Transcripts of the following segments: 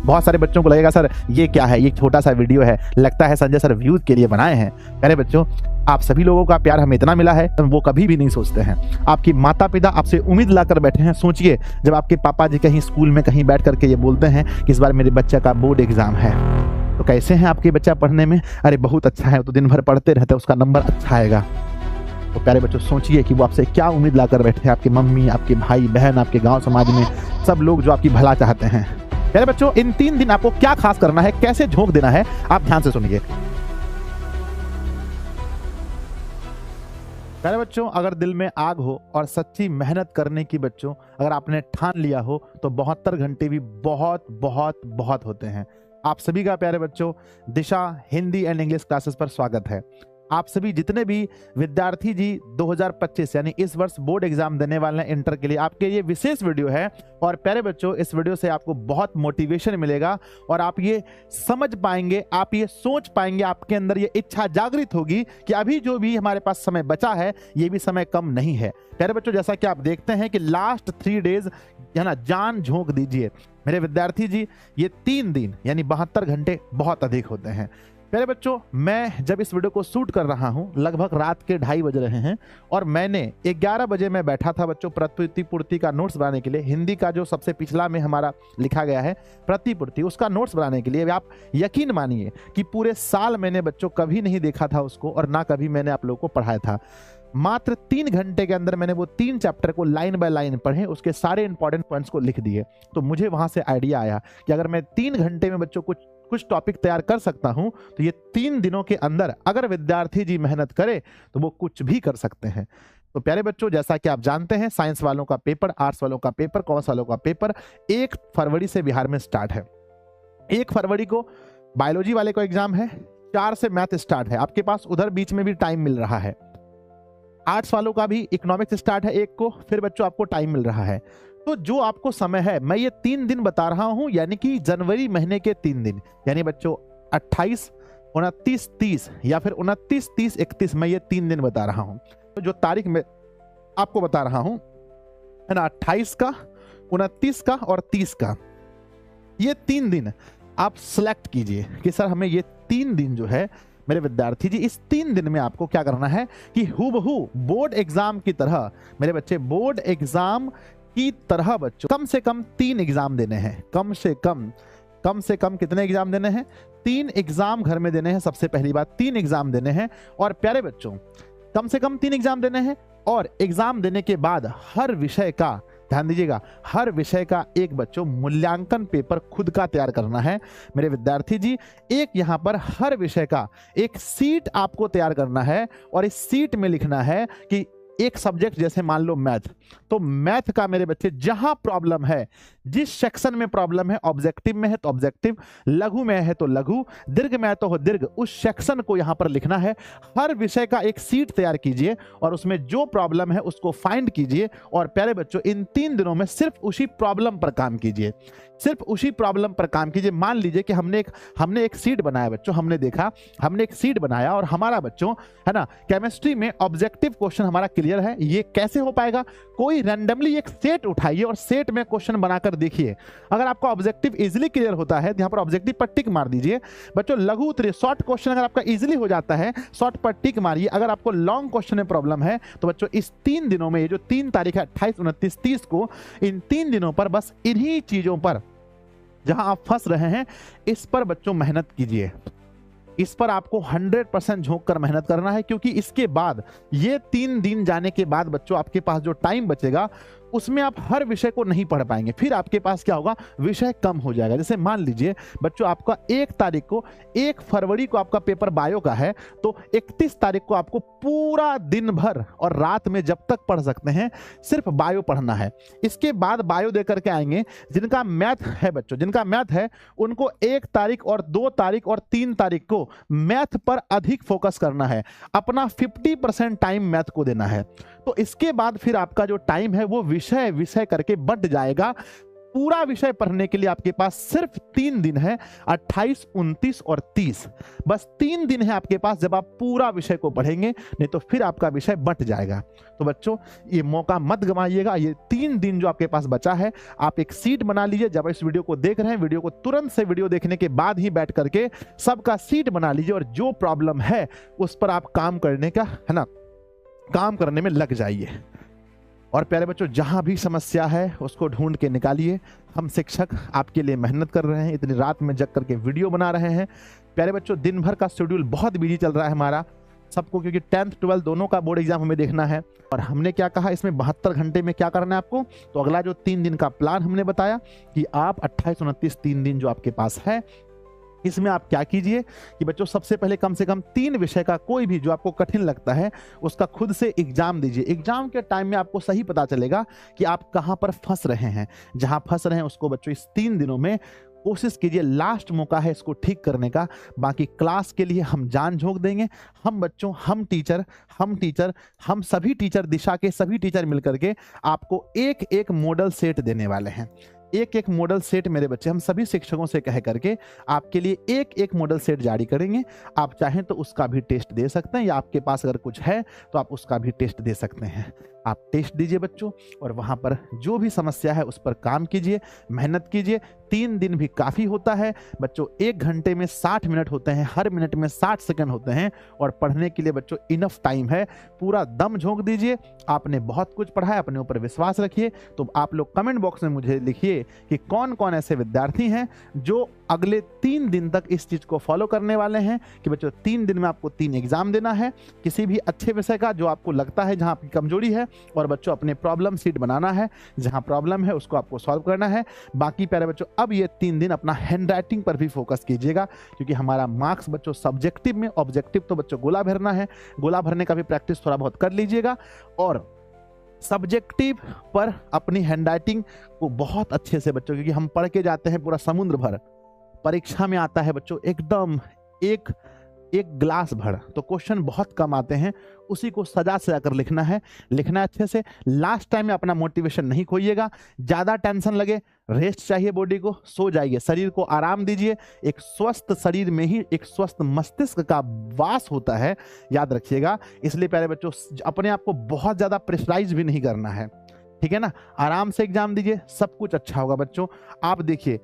बहुत सारे बच्चों को लगेगा सर ये क्या है, ये छोटा सा वीडियो है, लगता है संजय सर व्यूज के लिए बनाए हैं। प्यारे बच्चों, आप सभी लोगों का प्यार हमें इतना मिला है वो कभी भी नहीं सोचते हैं। आपकी माता पिता आपसे उम्मीद लाकर बैठे हैं। सोचिए जब आपके पापा जी कहीं स्कूल में कहीं बैठ करके ये बोलते हैं कि इस बार मेरे बच्चे का बोर्ड एग्जाम है, तो कैसे हैं आपके बच्चा पढ़ने में? अरे बहुत अच्छा है, तो दिन भर पढ़ते रहते हैं, उसका नंबर अच्छा आएगा। तो प्यारे बच्चों सोचिए कि वो आपसे क्या उम्मीद लाकर बैठे हैं। आपकी मम्मी, आपके भाई बहन, आपके गांव समाज में सब लोग जो आपकी भला चाहते हैं। प्यारे बच्चों, इन 3 दिन आपको क्या खास करना है, कैसे झोंक देना है, आप ध्यान से सुनिए। प्यारे बच्चों, अगर दिल में आग हो और सच्ची मेहनत करने की बच्चों अगर आपने ठान लिया हो तो 72 घंटे भी बहुत बहुत बहुत होते हैं। आप सभी का प्यारे बच्चों दिशा हिंदी एंड इंग्लिश क्लासेस पर स्वागत है। आप सभी जितने भी विद्यार्थी जी 2025 यानी इस वर्ष बोर्ड एग्जाम देने वाले हैं इंटर के लिए, आपके ये विशेष वीडियो है। और प्यारे बच्चों, इस वीडियो से आपको बहुत मोटिवेशन मिलेगा और आप ये समझ पाएंगे, आप ये सोच पाएंगे, आपके अंदर ये इच्छा जागृत होगी कि अभी जो भी हमारे पास समय बचा है ये भी समय कम नहीं है। प्यारे बच्चों, जैसा कि आप देखते हैं कि लास्ट 3 डेज है ना, जान झोंक दीजिए मेरे विद्यार्थी जी। ये 3 दिन यानी 72 घंटे बहुत अधिक होते हैं। प्यारे बच्चों, मैं जब इस वीडियो को शूट कर रहा हूं लगभग रात के 2:30 बज रहे हैं और मैंने 11 बजे मैं बैठा था बच्चों प्रतिपूर्ति का नोट्स बनाने के लिए। हिंदी का जो सबसे पिछला में हमारा लिखा गया है प्रतिपूर्ति, उसका नोट्स बनाने के लिए। आप यकीन मानिए कि पूरे साल मैंने बच्चों कभी नहीं देखा था उसको और ना कभी मैंने आप लोगों को पढ़ाया था। मात्र 3 घंटे के अंदर मैंने वो 3 चैप्टर को लाइन बाय लाइन पढ़े, उसके सारे इंपॉर्टेंट पॉइंट्स को लिख दिए। तो मुझे वहां से आइडिया आया कि अगर मैं 3 घंटे में बच्चों कुछ टॉपिक तैयार कर सकता हूं तो ये 3 दिनों के अंदर अगर विद्यार्थी जी मेहनत करे तो वो कुछ भी कर सकते हैं। तो प्यारे बच्चों, जैसा कि आप जानते हैं साइंस वालों का पेपर, आर्ट्स वालों का पेपर, कॉमर्स वालों का पेपर 1 फरवरी से बिहार में स्टार्ट है। 1 फरवरी को बायोलॉजी वाले को एग्जाम है, 4 से मैथ स्टार्ट है। आपके पास उधर बीच में भी टाइम मिल रहा है। आर्ट्स वालों का भी इकोनॉमिक्स स्टार्ट है 1 को, फिर बच्चों आपको टाइम मिल रहा है। तो जो आपको समय है, मैं ये 3 दिन बता रहा हूं, यानी कि जनवरी महीने के 3 दिन, यानी बच्चों 28, 29, 30 या फिर 29, 30, 31, मैं ये 3 दिन बता रहा हूं। तो जो तारीख मैं आपको बता रहा हूं है ना, 28 का, 29 का और 30 का, ये 3 दिन आप सिलेक्ट कीजिए कि सर हमें ये 3 दिन जो है मेरे विद्यार्थी जी, इस 3 दिन में आपको क्या करना है कि हूबहू बोर्ड एग्जाम की तरह मेरे बच्चे, बोर्ड एग्जाम की तरह बच्चों कम से कम 3 एग्जाम देने हैं। कम से कम कितने एग्जाम देने हैं? 3 एग्जाम घर में देने हैं। सबसे पहली बात 3 एग्जाम देने हैं। और प्यारे बच्चों, कम से कम 3 एग्जाम देने हैं और एग्जाम देने के बाद हर विषय का, ध्यान दीजिएगा, हर विषय का एक बच्चों मूल्यांकन पेपर खुद का तैयार करना है मेरे विद्यार्थी जी। एक यहां पर हर विषय का एक सीट आपको तैयार करना है और इस सीट में लिखना है कि एक सब्जेक्ट जैसे मान लो मैथ, तो मैथ का मेरे बच्चे जहां प्रॉब्लम है, जिस सेक्शन में प्रॉब्लम है, ऑब्जेक्टिव में है तो ऑब्जेक्टिव, लघु में है तो लघु, दीर्घ में है तो हो दीर्घ, उस सेक्शन को यहां पर लिखना है। हर विषय का एक सीट तैयार कीजिए और उसमें जो प्रॉब्लम है उसको फाइंड कीजिए। और प्यारे बच्चों, इन 3 दिनों में सिर्फ उसी प्रॉब्लम पर काम कीजिए, सिर्फ उसी प्रॉब्लम पर काम कीजिए। मान लीजिए कि हमने एक सीट बनाया बच्चों, हमने देखा, हमने एक सीट बनाया और हमारा बच्चों है ना केमिस्ट्री में ऑब्जेक्टिव क्वेश्चन हमारा क्लियर है। ये कैसे हो पाएगा? कोई रैंडमली एक सेट उठाइए और सेट में क्वेश्चन बनाकर देखिए। अगर आपका ऑब्जेक्टिव इजीली क्लियर होता है तो यहां पर ऑब्जेक्टिव पर टिक मार दीजिए बच्चों। लघु उत्तरीय शॉर्ट क्वेश्चन अगर आपका इजीली हो जाता है, शॉर्ट पर टिक मारिए। अगर आपको लॉन्ग क्वेश्चन में प्रॉब्लम है तो बच्चों इस 3 दिनों में, ये जो 3 तारीख है 28, 29, 30 को, इन 3 दिनों पर बस इन्हीं चीजों पर जहां आप फंस रहे हैं इस पर बच्चों मेहनत कीजिए। इस पर आपको 100% झोंक कर मेहनत करना है, क्योंकि इसके बाद ये 3 दिन जाने के बाद बच्चों आपके पास जो टाइम बचेगा उसमें आप हर विषय को नहीं पढ़ पाएंगे। फिर आपके पास क्या होगा, विषय कम हो जाएगा। जैसे मान लीजिए बच्चों आपका 1 तारीख को, 1 फरवरी को आपका पेपर बायो का है, तो 31 तारीख को आपको पूरा दिन भर और रात में जब तक पढ़ सकते हैं सिर्फ बायो पढ़ना है। इसके बाद बायो दे करके आएंगे। जिनका मैथ है बच्चों, जिनका मैथ है उनको 1 तारीख और 2 तारीख और 3 तारीख को मैथ पर अधिक फोकस करना है। अपना 50% टाइम मैथ को देना है। तो इसके बाद फिर आपका जो टाइम है वो विषय विषय करके बंट जाएगा। पूरा विषय पढ़ने के लिए आपके पास सिर्फ 3 दिन है, 28, 29 और 30। बस 3 दिन है आपके पास जब आप पूरा विषय को पढ़ेंगे, नहीं तो फिर आपका विषय बंट जाएगा। तो बच्चों ये मौका मत गंवाइएगा। ये 3 दिन जो आपके पास बचा है, आप एक सीट बना लीजिए। जब इस वीडियो को देख रहे हैं, वीडियो को तुरंत से वीडियो देखने के बाद ही बैठ करके सबका सीट बना लीजिए और जो प्रॉब्लम है उस पर आप काम करने का, है ना, काम करने में लग जाइए। और प्यारे बच्चों, जहां भी समस्या है उसको ढूंढ के निकालिए। हम शिक्षक आपके लिए मेहनत कर रहे हैं, इतनी रात में जग करके वीडियो बना रहे हैं। प्यारे बच्चों, दिन भर का शेड्यूल बहुत बिजी चल रहा है हमारा सबको, क्योंकि 10th 12th दोनों का बोर्ड एग्जाम हमें देखना है। और हमने क्या कहा, इसमें 72 घंटे में क्या करना है आपको। तो अगला जो 3 दिन का प्लान हमने बताया कि आप 28, 29 3 दिन जो आपके पास है, इसमें आप क्या कीजिए कि बच्चों सबसे पहले कम से कम 3 विषय का कोई भी जो आपको कठिन लगता है उसका खुद से एग्जाम दीजिए। एग्जाम के टाइम में आपको सही पता चलेगा कि आप कहां पर फंस रहे हैं। जहां फंस रहे हैं उसको बच्चों इस 3 दिनों में कोशिश कीजिए, लास्ट मौका है इसको ठीक करने का। बाकी क्लास के लिए हम जान झोंक देंगे। हम बच्चों, हम टीचर, हम सभी टीचर, दिशा के सभी टीचर मिलकर के आपको एक एक मॉडल सेट देने वाले हैं। एक एक मॉडल सेट मेरे बच्चे हम सभी शिक्षकों से कह करके आपके लिए एक एक मॉडल सेट जारी करेंगे। आप चाहें तो उसका भी टेस्ट दे सकते हैं, या आपके पास अगर कुछ है तो आप उसका भी टेस्ट दे सकते हैं। आप टेस्ट दीजिए बच्चों, और वहां पर जो भी समस्या है उस पर काम कीजिए, मेहनत कीजिए। 3 दिन भी काफी होता है बच्चों। 1 घंटे में 60 मिनट होते हैं, हर मिनट में 60 सेकंड होते हैं, और पढ़ने के लिए बच्चों इनफ टाइम है। पूरा दम झोंक दीजिए। आपने बहुत कुछ पढ़ा है, अपने ऊपर विश्वास रखिए। तो आप लोग कमेंट बॉक्स में मुझे लिखिए कि कौन कौन ऐसे विद्यार्थी हैं जो अगले 3 दिन तक इस चीज को फॉलो करने वाले हैं कि बच्चों 3 दिन में आपको 3 एग्जाम देना है, किसी भी अच्छे विषय का जो आपको लगता है जहां आपकी कमजोरी है, और बच्चों अपने प्रॉब्लम सीट बनाना है, जहां प्रॉब्लम है उसको आपको सॉल्व करना है। बाकी प्यारे बच्चों, अब ये 3 दिन अपना हैंड राइटिंग पर भी फोकस कीजिएगा, क्योंकि हमारा मार्क्स बच्चों सब्जेक्टिव में, ऑब्जेक्टिव तो बच्चों गोला भरना है, गोला भरने का भी प्रैक्टिस थोड़ा बहुत कर लीजिएगा। और सब्जेक्टिव पर अपनी हैंड राइटिंग को बहुत अच्छे से बच्चों, क्योंकि हम पढ़ के जाते हैं पूरा समुद्र भर, परीक्षा में आता है बच्चों एकदम एक गिलास भर, तो क्वेश्चन बहुत कम आते हैं। उसी को सजा सजा कर लिखना है अच्छे से। लास्ट टाइम में अपना मोटिवेशन नहीं खोइएगा। ज्यादा टेंशन लगे, रेस्ट चाहिए, बॉडी को सो जाइए, शरीर को आराम दीजिए। एक स्वस्थ शरीर में ही एक स्वस्थ मस्तिष्क का वास होता है, याद रखिएगा। इसलिए प्यारे बच्चों, अपने आप को बहुत ज्यादा प्रेशराइज भी नहीं करना है, ठीक है ना। आराम से एग्जाम दीजिए, सब कुछ अच्छा होगा बच्चों। आप देखिए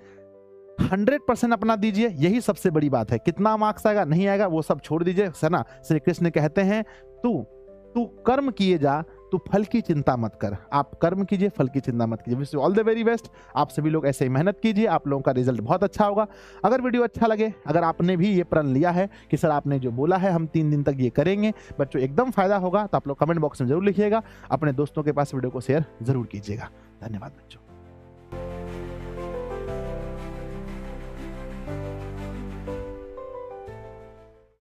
100% अपना दीजिए, यही सबसे बड़ी बात है। कितना मार्क्स आएगा नहीं आएगा वो सब छोड़ दीजिए, है ना। श्री कृष्ण कहते हैं तू कर्म किए जा, तू फल की चिंता मत कर। आप कर्म कीजिए, फल की चिंता मत कीजिए। Wish you all the very best. आप सभी लोग ऐसे ही मेहनत कीजिए, आप लोगों का रिजल्ट बहुत अच्छा होगा। अगर वीडियो अच्छा लगे, अगर आपने भी ये प्रण लिया है कि सर आपने जो बोला है हम 3 दिन तक ये करेंगे, बच्चों एकदम फायदा होगा, तो आप लोग कमेंट बॉक्स में जरूर लिखिएगा। अपने दोस्तों के पास वीडियो को शेयर जरूर कीजिएगा। धन्यवाद बच्चों।